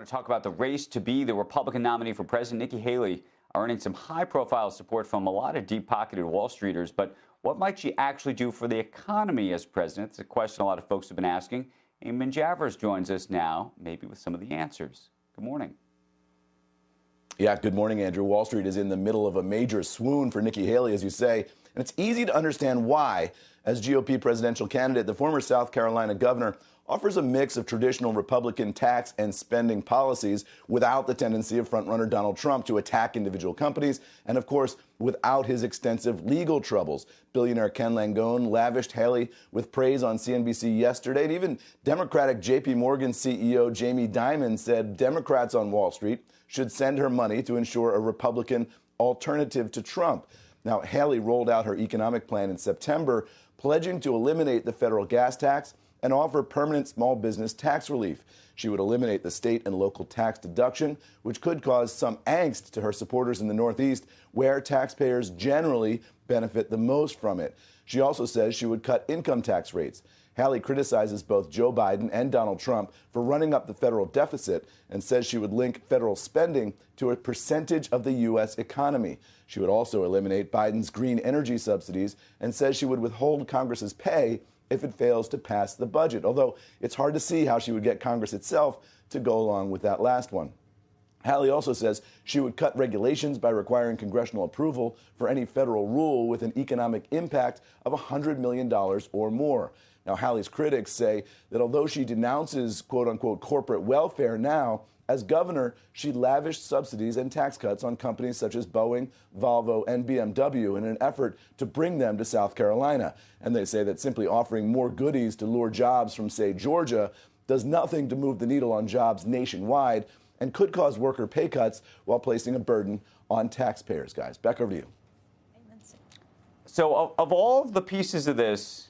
to talk about the race to be the Republican nominee for president. Nikki Haley earning some high-profile support from a lot of deep-pocketed Wall Streeters. But what might she actually do for the economy as president? It's a question a lot of folks have been asking. Eamon Javers joins us now, maybe with some of the answers. Good morning. Yeah, good morning, Andrew. Wall Street is in the middle of a major swoon for Nikki Haley, as you say, and it's easy to understand why. As GOP presidential candidate, the former South Carolina governor offers a mix of traditional Republican tax and spending policies without the tendency of frontrunner Donald Trump to attack individual companies, and of course, without his extensive legal troubles. Billionaire Ken Langone lavished Haley with praise on CNBC yesterday, and even Democratic JP Morgan CEO Jamie Dimon said Democrats on Wall Street should send her money to ensure a Republican alternative to Trump. Now, Haley rolled out her economic plan in September, pledging to eliminate the federal gas tax and offer permanent small business tax relief. She would eliminate the state and local tax deduction, which could cause some angst to her supporters in the Northeast, where taxpayers generally benefit the most from it. She also says she would cut income tax rates. Haley criticizes both Joe Biden and Donald Trump for running up the federal deficit and says she would link federal spending to a percentage of the U.S. economy. She would also eliminate Biden's green energy subsidies and says she would withhold Congress's pay if it fails to pass the budget, although it's hard to see how she would get Congress itself to go along with that last one. Haley also says she would cut regulations by requiring congressional approval for any federal rule with an economic impact of $100 million or more. Now, Haley's critics say that although she denounces, quote-unquote, corporate welfare now, as governor, she lavished subsidies and tax cuts on companies such as Boeing, Volvo, and BMW in an effort to bring them to South Carolina. And they say that simply offering more goodies to lure jobs from, say, Georgia does nothing to move the needle on jobs nationwide and could cause worker pay cuts while placing a burden on taxpayers. Guys, back over to you. So of all of the pieces of this,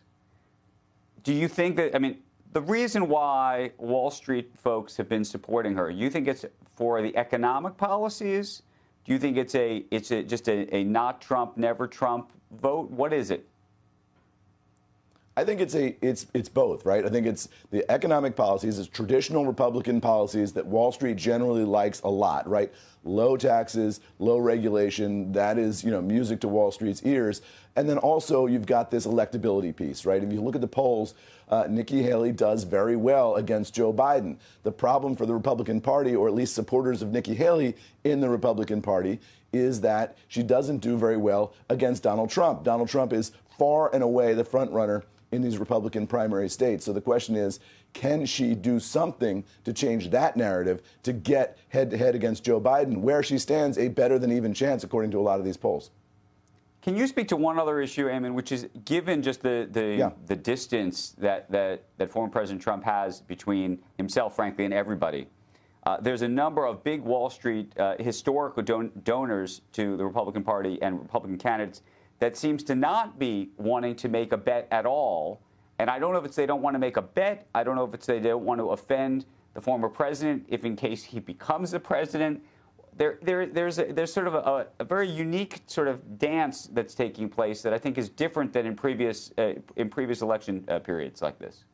do you think that, the reason why Wall Street folks have been supporting her, you think it's for the economic policies? Do you think it's just a not Trump, never Trump vote? What is it? I think it's both, right? I think it's the economic policies, it's traditional Republican policies that Wall Street generally likes a lot, right? Low taxes, low regulation, that is, music to Wall Street's ears. And then also you've got this electability piece, right? If you look at the polls, Nikki Haley does very well against Joe Biden. The problem for the Republican Party, or at least supporters of Nikki Haley in the Republican Party, is that she doesn't do very well against Donald Trump. Donald Trump is far and away the front runner in these Republican primary states. So the question is, can she do something to change that narrative to get head-to-head against Joe Biden, where she stands a better than even chance, according to a lot of these polls? Can you speak to one other issue, Eamon, which is given just the distance that former President Trump has between himself, frankly, and everybody? There's a number of big Wall Street historical donors to the Republican Party and Republican candidates that seems to not be wanting to make a bet at all. And I don't know if it's they don't want to make a bet. I don't know if it's they don't want to offend the former president if in case he becomes the president. There's sort of a very unique sort of dance that's taking place that I think is different than in previous election periods like this.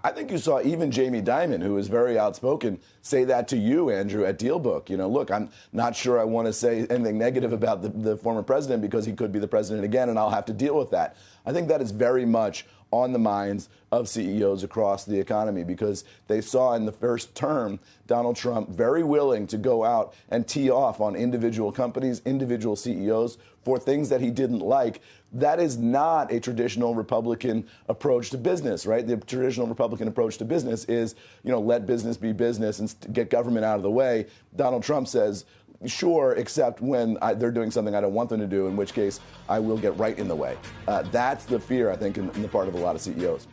I think you saw even Jamie Dimon, who is very outspoken, say that to you, Andrew, at DealBook. Look, I'm not sure I want to say anything negative about the former president because he could be the president again, and I'll have to deal with that. I think that is very much on the minds of CEOs across the economy because they saw in the first term Donald Trump very willing to go out and tee off on individual companies, individual CEOs for things that he didn't like. That is not a traditional Republican approach to business, right? The traditional Republican approach to business is, let business be business and get government out of the way. Donald Trump says, sure, except when they're doing something I don't want them to do, in which case I will get right in the way. That's the fear, I think, in the part of a lot of CEOs.